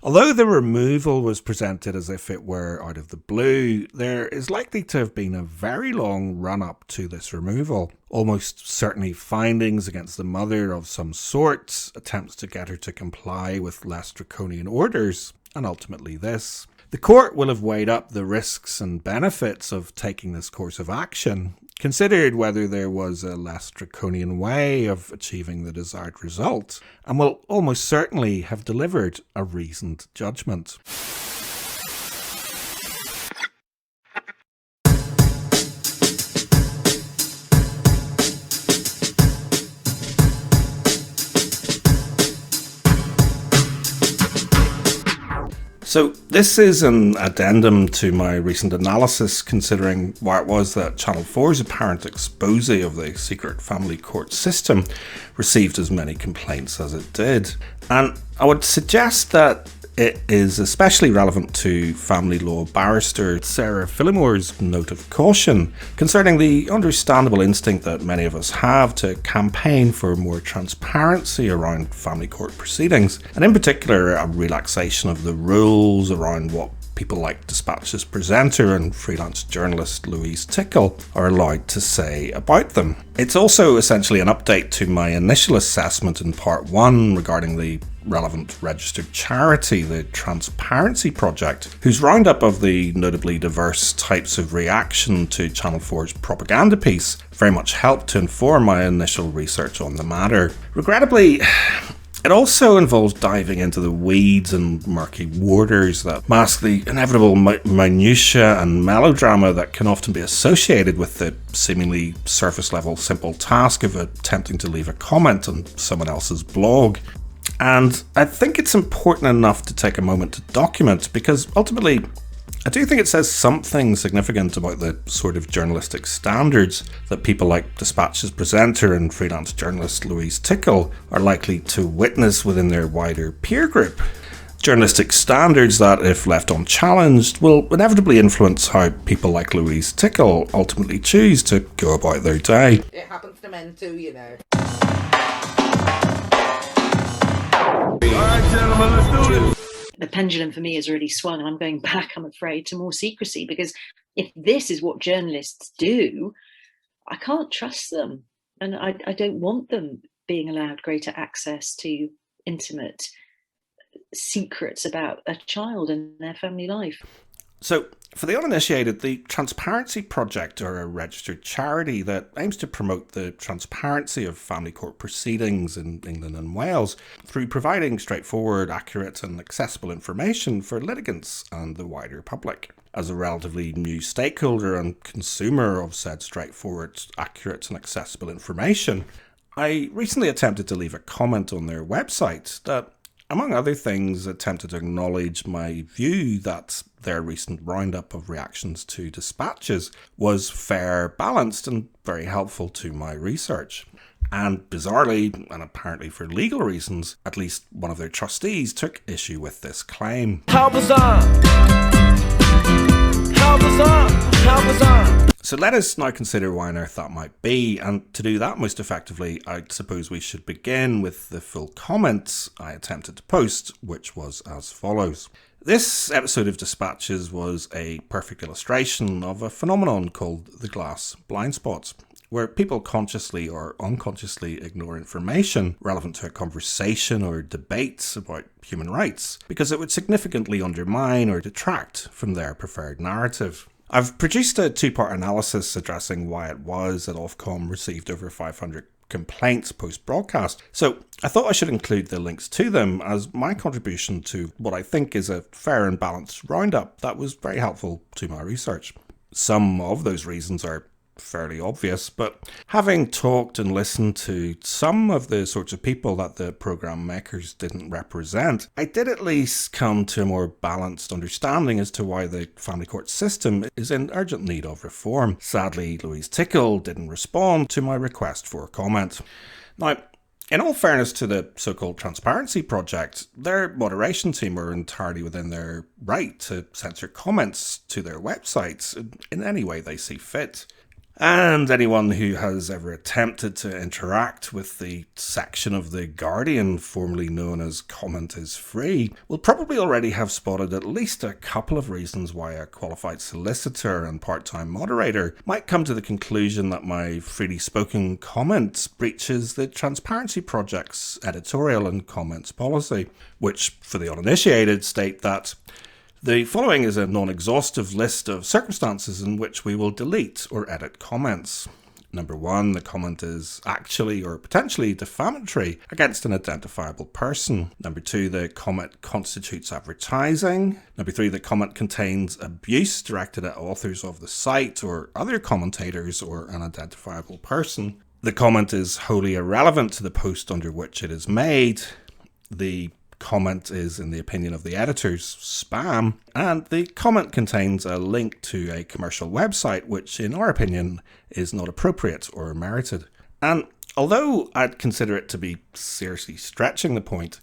Although the removal was presented as if it were out of the blue, there is likely to have been a very long run-up to this removal. Almost certainly findings against the mother of some sort, attempts to get her to comply with less draconian orders, and ultimately this. The court will have weighed up the risks and benefits of taking this course of action, considered whether there was a less draconian way of achieving the desired result, and will almost certainly have delivered a reasoned judgment. So this is an addendum to my recent analysis considering why it was that Channel 4's apparent expose of the secret family court system received as many complaints as it did. And I would suggest that it is especially relevant to family law barrister Sarah Phillimore's note of caution concerning the understandable instinct that many of us have to campaign for more transparency around family court proceedings, and in particular a relaxation of the rules around what people like Dispatch's presenter and freelance journalist Louise Tickle are allowed to say about them. It's also essentially an update to my initial assessment in part 1 regarding the relevant registered charity, the Transparency Project, whose roundup of the notably diverse types of reaction to Channel 4's propaganda piece very much helped to inform my initial research on the matter. Regrettably, it also involves diving into the weeds and murky waters that mask the inevitable minutiae and melodrama that can often be associated with the seemingly surface-level simple task of attempting to leave a comment on someone else's blog. And I think it's important enough to take a moment to document, because ultimately I do think it says something significant about the sort of journalistic standards that people like Dispatch's presenter and freelance journalist Louise Tickle are likely to witness within their wider peer group. Journalistic standards that, if left unchallenged, will inevitably influence how people like Louise Tickle ultimately choose to go about their day. It happens to men too, you know. Alright, gentlemen, let's do this. The pendulum for me has really swung, and I'm going back, I'm afraid, to more secrecy, because if this is what journalists do, I can't trust them, and I don't want them being allowed greater access to intimate secrets about a child and their family life. So, for the uninitiated, the Transparency Project are a registered charity that aims to promote the transparency of family court proceedings in England and Wales through providing straightforward, accurate and accessible information for litigants and the wider public. As a relatively new stakeholder and consumer of said straightforward, accurate and accessible information, I recently attempted to leave a comment on their website that, among other things, attempted to acknowledge my view that their recent roundup of reactions to dispatches was fair, balanced and very helpful to my research. And bizarrely, and apparently for legal reasons, at least one of their trustees took issue with this claim. Help us on! Help us on! Help us on! So let us now consider why on earth that might be, and to do that most effectively, I suppose we should begin with the full comments I attempted to post, which was as follows. This episode of Dispatches was a perfect illustration of a phenomenon called the glass blind spots, where people consciously or unconsciously ignore information relevant to a conversation or debate about human rights, because it would significantly undermine or detract from their preferred narrative. I've produced a two-part analysis addressing why it was that Ofcom received over 500 complaints post-broadcast, so I thought I should include the links to them as my contribution to what I think is a fair and balanced roundup that was very helpful to my research. Some of those reasons are fairly obvious, but having talked and listened to some of the sorts of people that the programme makers didn't represent, I did at least come to a more balanced understanding as to why the family court system is in urgent need of reform. Sadly, Louise Tickle didn't respond to my request for comment. Now, in all fairness to the so-called Transparency Project, their moderation team are entirely within their right to censor comments to their websites in any way they see fit. And anyone who has ever attempted to interact with the section of The Guardian, formerly known as Comment is Free, will probably already have spotted at least a couple of reasons why a qualified solicitor and part-time moderator might come to the conclusion that my freely spoken comment breaches the Transparency Project's editorial and comments policy, which, for the uninitiated, state that the following is a non-exhaustive list of circumstances in which we will delete or edit comments. Number 1, the comment is actually or potentially defamatory against an identifiable person. Number 2, the comment constitutes advertising. Number 3, the comment contains abuse directed at authors of the site or other commentators or an identifiable person. The comment is wholly irrelevant to the post under which it is made. The comment is, in the opinion of the editors, spam, and the comment contains a link to a commercial website which, in our opinion, is not appropriate or merited. And although I'd consider it to be seriously stretching the point,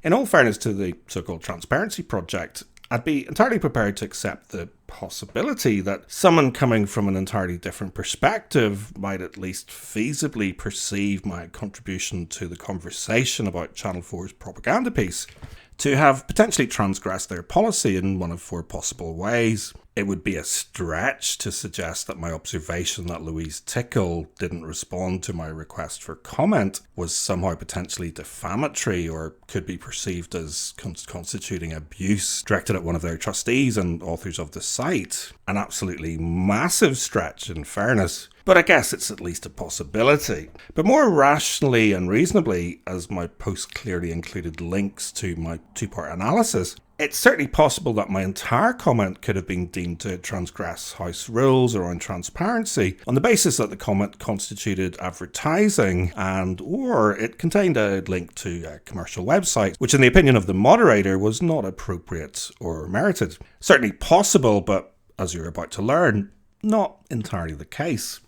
in all fairness to the so-called Transparency Project, I'd be entirely prepared to accept the possibility that someone coming from an entirely different perspective might at least feasibly perceive my contribution to the conversation about Channel 4's propaganda piece to have potentially transgressed their policy in one of 4 possible ways. It would be a stretch to suggest that my observation that Louise Tickle didn't respond to my request for comment was somehow potentially defamatory or could be perceived as constituting abuse directed at one of their trustees and authors of the site. An absolutely massive stretch, in fairness. But I guess it's at least a possibility. But more rationally and reasonably, as my post clearly included links to my 2-part analysis, it's certainly possible that my entire comment could have been deemed to transgress House rules around transparency on the basis that the comment constituted advertising and or it contained a link to a commercial website, which in the opinion of the moderator was not appropriate or merited. Certainly possible, but as you're about to learn, not entirely the case.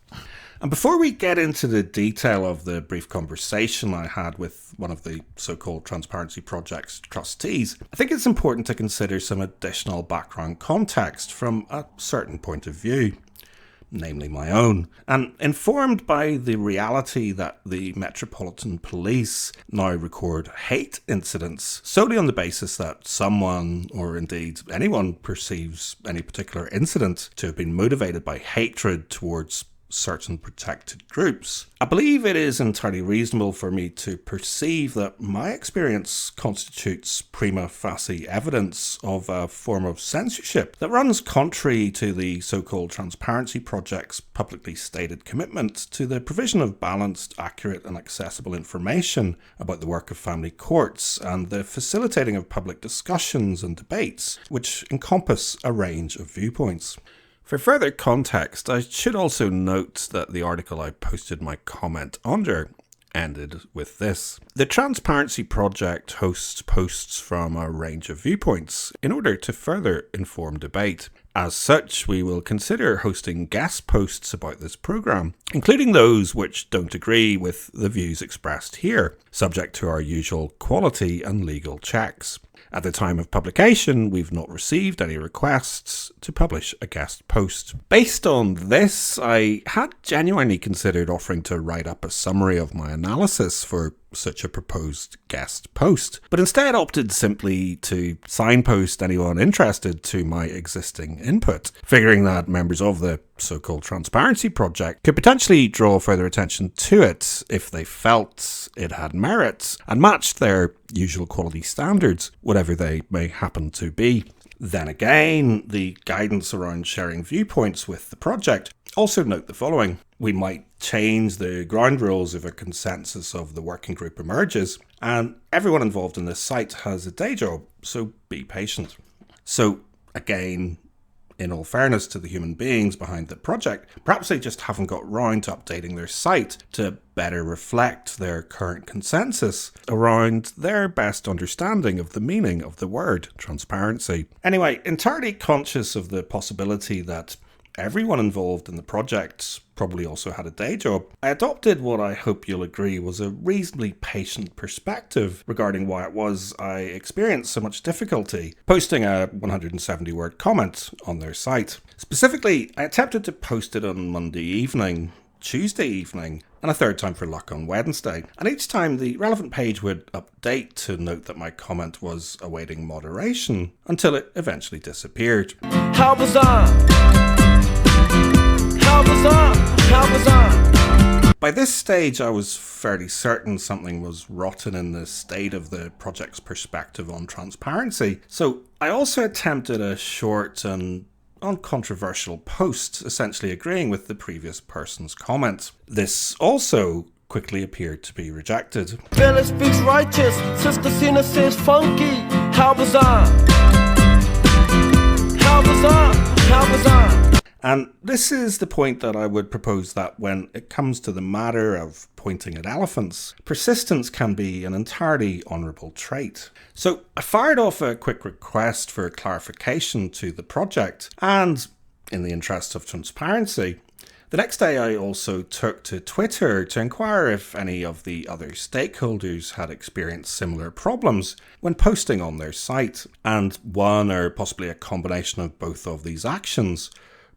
And before we get into the detail of the brief conversation I had with one of the so-called Transparency Project's trustees, I think it's important to consider some additional background context from a certain point of view, namely my own, and informed by the reality that the Metropolitan Police now record hate incidents solely on the basis that someone, or indeed anyone, perceives any particular incident to have been motivated by hatred towards certain protected groups. I believe it is entirely reasonable for me to perceive that my experience constitutes prima facie evidence of a form of censorship that runs contrary to the so-called Transparency Project's publicly stated commitment to the provision of balanced, accurate and accessible information about the work of family courts and the facilitating of public discussions and debates, which encompass a range of viewpoints. For further context, I should also note that the article I posted my comment under ended with this. The Transparency Project hosts posts from a range of viewpoints in order to further inform debate. As such, we will consider hosting guest posts about this programme, including those which don't agree with the views expressed here, subject to our usual quality and legal checks. At the time of publication, we've not received any requests to publish a guest post. Based on this, I had genuinely considered offering to write up a summary of my analysis for such a proposed guest post, but instead opted simply to signpost anyone interested to my existing input, figuring that members of the so-called Transparency Project could potentially draw further attention to it if they felt it had merit and matched their usual quality standards, whatever they may happen to be. Then again, the guidance around sharing viewpoints with the project also note the following. We might change the ground rules if a consensus of the working group emerges, and everyone involved in this site has a day job, so be patient. So again, in all fairness to the human beings behind the project, perhaps they just haven't got round to updating their site to better reflect their current consensus around their best understanding of the meaning of the word transparency. Anyway, entirely conscious of the possibility that everyone involved in the project probably also had a day job, I adopted what I hope you'll agree was a reasonably patient perspective regarding why it was I experienced so much difficulty posting a 170-word comment on their site. Specifically, I attempted to post it on Monday evening, Tuesday evening, and a third time for luck on Wednesday. And each time the relevant page would update to note that my comment was awaiting moderation until it eventually disappeared. How was I? How was I? How was I? By this stage, I was fairly certain something was rotten in the state of the project's perspective on transparency. So I also attempted a short and uncontroversial post, essentially agreeing with the previous person's comment. This also quickly appeared to be rejected. Bella speaks righteous, Sister Cena says funky. How was I? How was I? How was I? And this is the point that I would propose that when it comes to the matter of pointing at elephants, persistence can be an entirely honourable trait. So I fired off a quick request for clarification to the project, and in the interest of transparency, the next day I also took to Twitter to inquire if any of the other stakeholders had experienced similar problems when posting on their site, and one or possibly a combination of both of these actions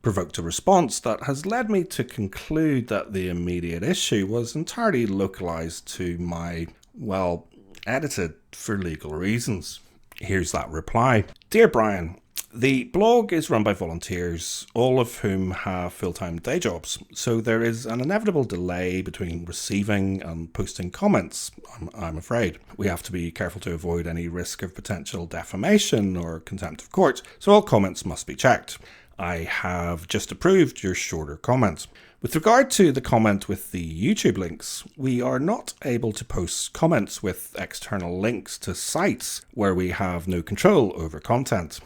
provoked a response that has led me to conclude that the immediate issue was entirely localised to my, well, edited for legal reasons. Here's that reply. Dear Brian, the blog is run by volunteers, all of whom have full-time day jobs, so there is an inevitable delay between receiving and posting comments, I'm afraid. We have to be careful to avoid any risk of potential defamation or contempt of court, so all comments must be checked. I have just approved your shorter comments. With regard to the comment with the YouTube links, we are not able to post comments with external links to sites where we have no control over content.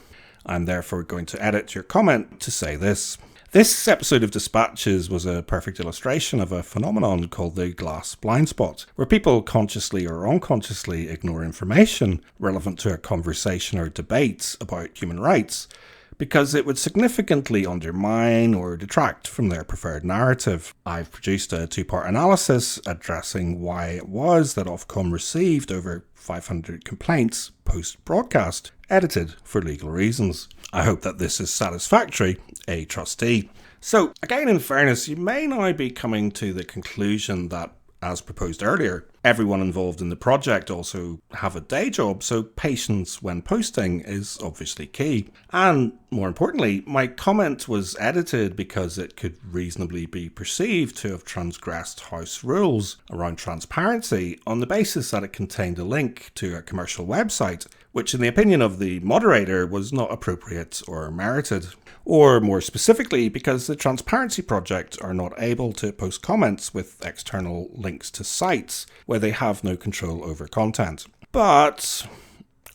I'm therefore going to edit your comment to say this. This episode of Dispatches was a perfect illustration of a phenomenon called the glass blind spot, where people consciously or unconsciously ignore information relevant to a conversation or debate about human rights, because it would significantly undermine or detract from their preferred narrative. I've produced a two-part analysis addressing why it was that Ofcom received over 500 complaints post-broadcast, edited for legal reasons. I hope that this is satisfactory, a trustee. So, again, in fairness, you may now be coming to the conclusion that, as proposed earlier, everyone involved in the project also have a day job, so patience when posting is obviously key. And more importantly, my comment was edited because it could reasonably be perceived to have transgressed house rules around transparency on the basis that it contained a link to a commercial website, which in the opinion of the moderator was not appropriate or merited. Or more specifically, because the Transparency Project are not able to post comments with external links to sites where they have no control over content. But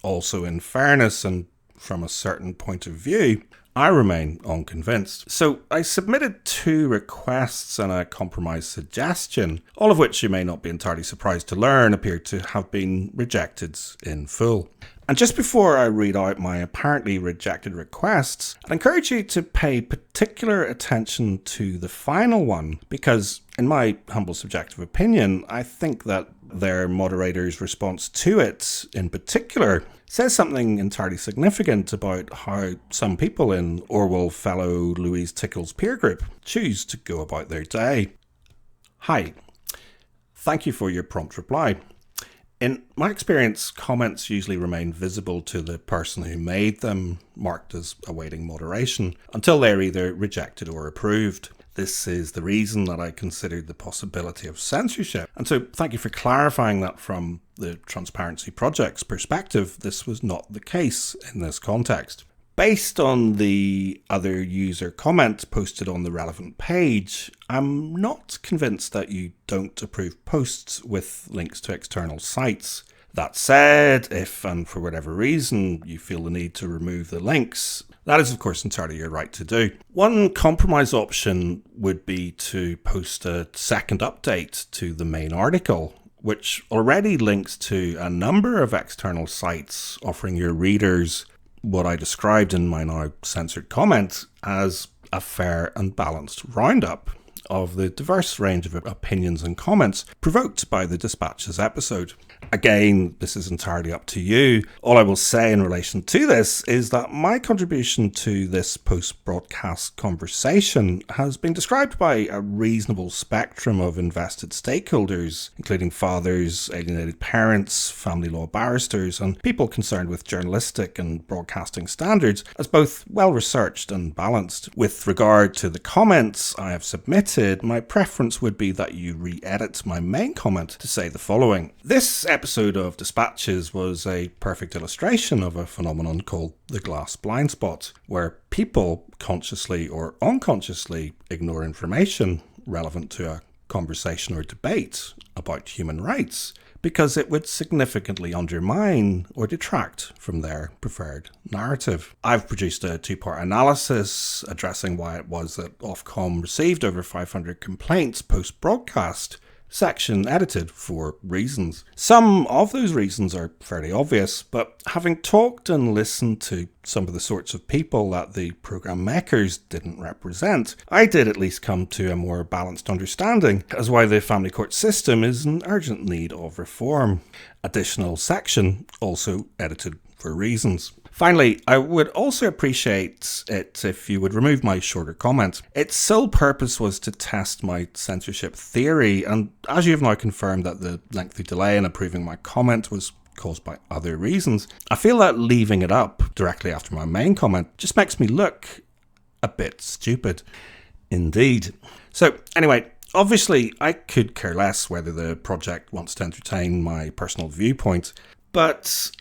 also in fairness and from a certain point of view, I remain unconvinced. So I submitted 2 requests and a compromise suggestion, all of which you may not be entirely surprised to learn appear to have been rejected in full. And just before I read out my apparently rejected requests, I'd encourage you to pay particular attention to the final one, because in my humble subjective opinion, I think that their moderator's response to it in particular says something entirely significant about how some people in Orwell fellow Louise Tickle's peer group choose to go about their day. Hi, thank you for your prompt reply. In my experience, comments usually remain visible to the person who made them, marked as awaiting moderation, until they're either rejected or approved. This is the reason that I considered the possibility of censorship. And so thank you for clarifying that from the Transparency Project's perspective, this was not the case in this context. Based on the other user comment posted on the relevant page, I'm not convinced that you don't approve posts with links to external sites. That said, if and for whatever reason you feel the need to remove the links, that is of course entirely your right to do. One compromise option would be to post a second update to the main article, which already links to a number of external sites offering your readers what I described in my now censored comment as a fair and balanced roundup of the diverse range of opinions and comments provoked by the Dispatches episode. Again, this is entirely up to you. All I will say in relation to this is that my contribution to this post-broadcast conversation has been described by a reasonable spectrum of invested stakeholders, including fathers, alienated parents, family law barristers, and people concerned with journalistic and broadcasting standards, as both well-researched and balanced. With regard to the comments I have submitted, my preference would be that you re-edit my main comment to say the following. This episode of Dispatches was a perfect illustration of a phenomenon called the glass blind spot, where people consciously or unconsciously ignore information relevant to a conversation or debate about human rights because it would significantly undermine or detract from their preferred narrative. I've produced a two-part analysis addressing why it was that Ofcom received over 500 complaints post-broadcast, section edited for reasons. Some of those reasons are fairly obvious, but having talked and listened to some of the sorts of people that the programme makers didn't represent, I did at least come to a more balanced understanding as why the family court system is in urgent need of reform. Additional section also edited for reasons. Finally, I would also appreciate it if you would remove my shorter comment. Its sole purpose was to test my censorship theory, and as you have now confirmed that the lengthy delay in approving my comment was caused by other reasons, I feel that leaving it up directly after my main comment just makes me look a bit stupid. Indeed. So anyway, obviously I could care less whether the project wants to entertain my personal viewpoint, but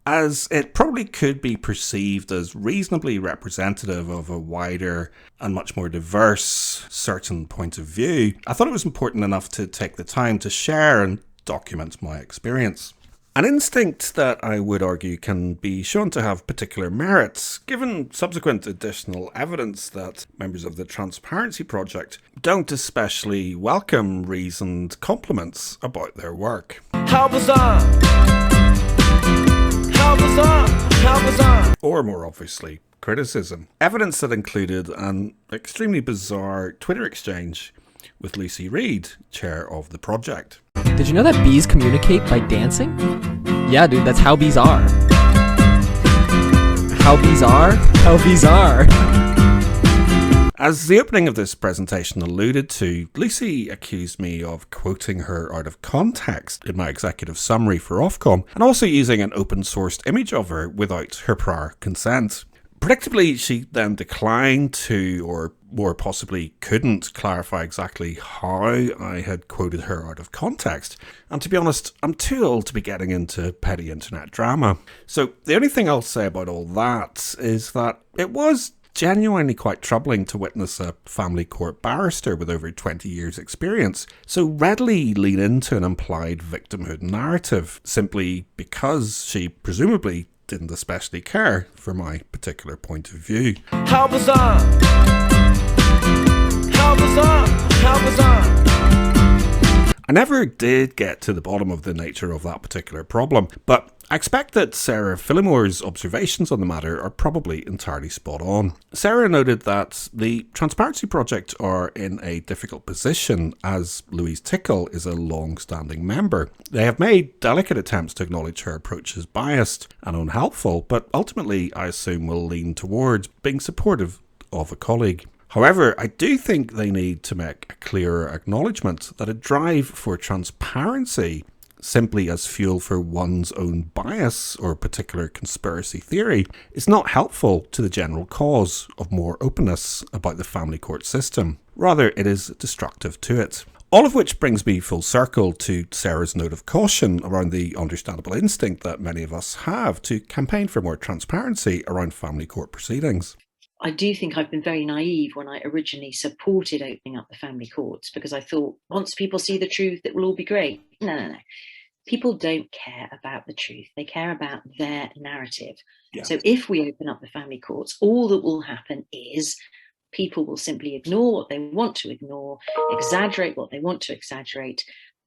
as it probably could be perceived as reasonably representative of a wider and much more diverse certain point of view, I thought it was important enough to take the time to share and document my experience. An instinct that I would argue can be shown to have particular merits, given subsequent additional evidence that members of the Transparency Project don't especially welcome reasoned compliments about their work. How bizarre! How bizarre! Or more obviously, criticism. Evidence that included an extremely bizarre Twitter exchange with Lucy Reed, chair of the project. Did you know that bees communicate by dancing? Yeah, dude, that's how bees are. How bees are? How bees are. As the opening of this presentation alluded to, Lucy accused me of quoting her out of context in my executive summary for Ofcom, and also using an open-sourced image of her without her prior consent. Predictably, she then declined to, or more possibly couldn't, clarify exactly how I had quoted her out of context. And to be honest, I'm too old to be getting into petty internet drama. So the only thing I'll say about all that is that it was genuinely quite troubling to witness a family court barrister with over 20 years experience so readily lean into an implied victimhood narrative simply because she presumably didn't especially care for my particular point of view. How bizarre! How bizarre! How bizarre! I never did get to the bottom of the nature of that particular problem, but I expect that Sarah Phillimore's observations on the matter are probably entirely spot on. Sarah noted that the Transparency Project are in a difficult position as Louise Tickle is a long-standing member. They have made delicate attempts to acknowledge her approach as biased and unhelpful, but ultimately I assume will lean towards being supportive of a colleague. However, I do think they need to make a clearer acknowledgement that a drive for transparency simply as fuel for one's own bias or particular conspiracy theory is not helpful to the general cause of more openness about the family court system. Rather, it is destructive to it. All of which brings me full circle to Sarah's note of caution around the understandable instinct that many of us have to campaign for more transparency around family court proceedings. I do think I've been very naive when I originally supported opening up the family courts because I thought once people see the truth, it will all be great. No. People don't care about the truth. They care about their narrative. Yeah. So if we open up the family courts, all that will happen is people will simply ignore what they want to ignore, exaggerate what they want to exaggerate,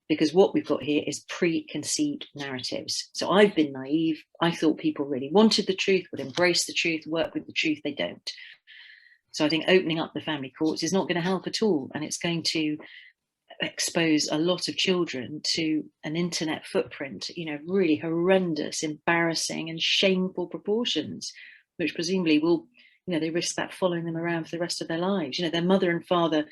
because what we've got here is preconceived narratives. So I've been naive. I thought people really wanted the truth, would embrace the truth, work with the truth. They don't. So I think opening up the family courts is not going to help at all, and it's going to expose a lot of children to an internet footprint, really horrendous, embarrassing and shameful proportions, which presumably will, they risk that following them around for the rest of their lives. Their mother and father,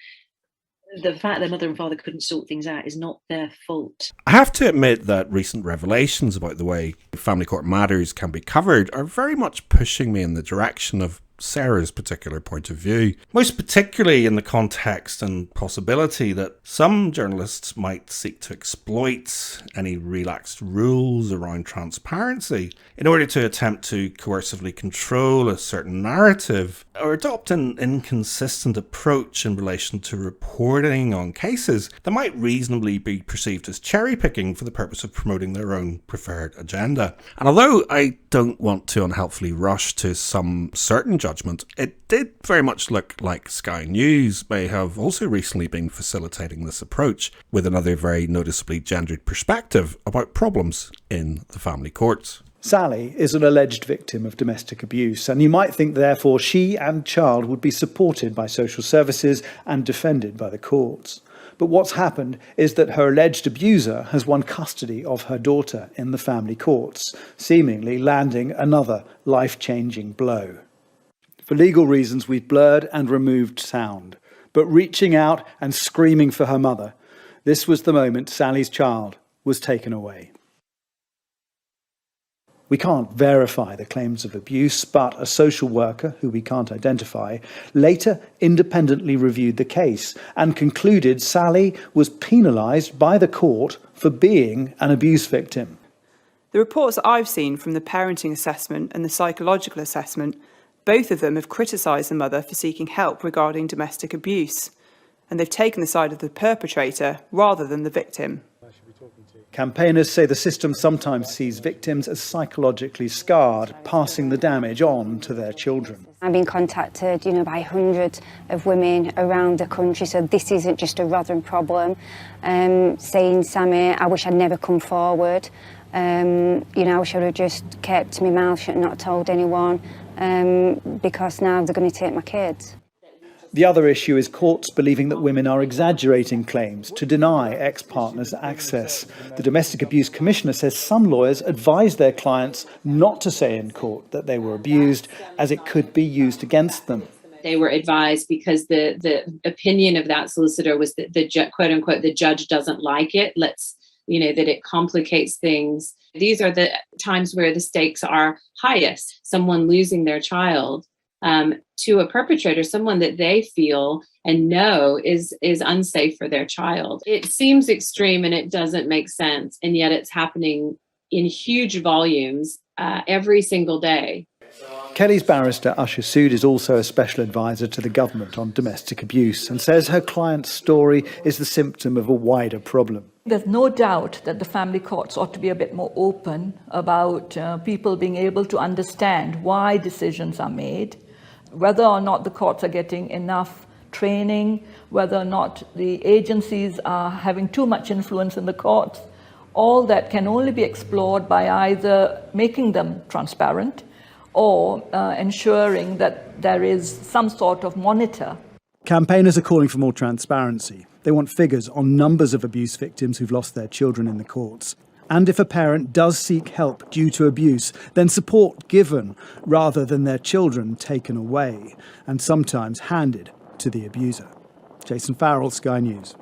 the fact their mother and father couldn't sort things out is not their fault. I have to admit that recent revelations about the way family court matters can be covered are very much pushing me in the direction of Sarah's particular point of view, most particularly in the context and possibility that some journalists might seek to exploit any relaxed rules around transparency in order to attempt to coercively control a certain narrative or adopt an inconsistent approach in relation to reporting on cases that might reasonably be perceived as cherry-picking for the purpose of promoting their own preferred agenda. And although I don't want to unhelpfully rush to some certain judgment, it did very much look like Sky News may have also recently been facilitating this approach with another very noticeably gendered perspective about problems in the family courts. Sally is an alleged victim of domestic abuse, and you might think therefore she and child would be supported by social services and defended by the courts. But what's happened is that her alleged abuser has won custody of her daughter in the family courts, seemingly landing another life-changing blow. For legal reasons, we've blurred and removed sound, but reaching out and screaming for her mother, this was the moment Sally's child was taken away. We can't verify the claims of abuse, but a social worker, who we can't identify, later independently reviewed the case and concluded Sally was penalised by the court for being an abuse victim. The reports that I've seen from the parenting assessment and the psychological assessment, both of them have criticised the mother for seeking help regarding domestic abuse, and they've taken the side of the perpetrator rather than the victim. Campaigners say the system sometimes sees victims as psychologically scarred, passing the damage on to their children. I've been contacted, by hundreds of women around the country, so this isn't just a Rotherham problem, saying, Sammy, I wish I'd never come forward. I should have just kept my mouth shut and not told anyone, because now they're going to take my kids. The other issue is courts believing that women are exaggerating claims to deny ex-partners access. The Domestic Abuse Commissioner says some lawyers advise their clients not to say in court that they were abused, as it could be used against them. They were advised because the opinion of that solicitor was that the quote unquote the judge doesn't like it. That it complicates things. These are the times where the stakes are highest. Someone losing their child to a perpetrator, someone that they feel and know is unsafe for their child. It seems extreme and it doesn't make sense, and yet it's happening in huge volumes every single day. Kelly's barrister Usher Sood is also a special advisor to the government on domestic abuse and says her client's story is the symptom of a wider problem. There's no doubt that the family courts ought to be a bit more open about people being able to understand why decisions are made, whether or not the courts are getting enough training, whether or not the agencies are having too much influence in the courts. All that can only be explored by either making them transparent or ensuring that there is some sort of monitor. Campaigners are calling for more transparency. They want figures on numbers of abuse victims who've lost their children in the courts. And if a parent does seek help due to abuse, then support given rather than their children taken away and sometimes handed to the abuser. Jason Farrell, Sky News.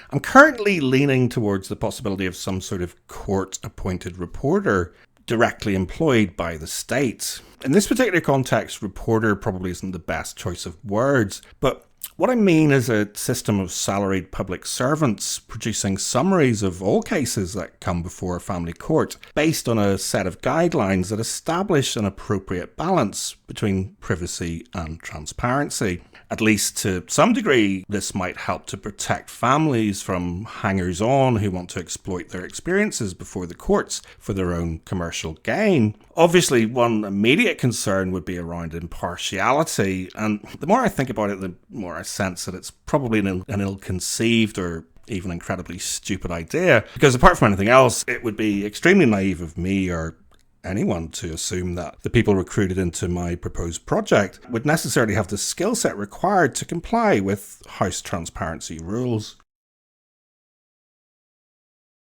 I'm currently leaning towards the possibility of some sort of court-appointed reporter directly employed by the state. In this particular context, reporter probably isn't the best choice of words, but what I mean is a system of salaried public servants producing summaries of all cases that come before a family court based on a set of guidelines that establish an appropriate balance between privacy and transparency. At least to some degree, this might help to protect families from hangers-on who want to exploit their experiences before the courts for their own commercial gain. Obviously, one immediate concern would be around impartiality, and the more I think about it, the more I sense that it's probably an ill-conceived or even incredibly stupid idea, because apart from anything else, it would be extremely naive of me or anyone to assume that the people recruited into my proposed project would necessarily have the skill set required to comply with house transparency rules.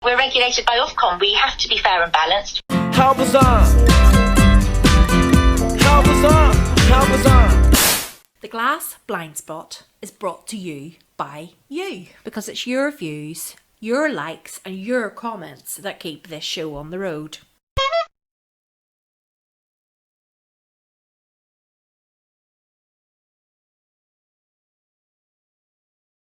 We're regulated by Ofcom. We have to be fair and balanced. How bizarre! How bizarre! How bizarre! The Glass Blind Spot is brought to you by you, because it's your views, your likes and your comments that keep this show on the road.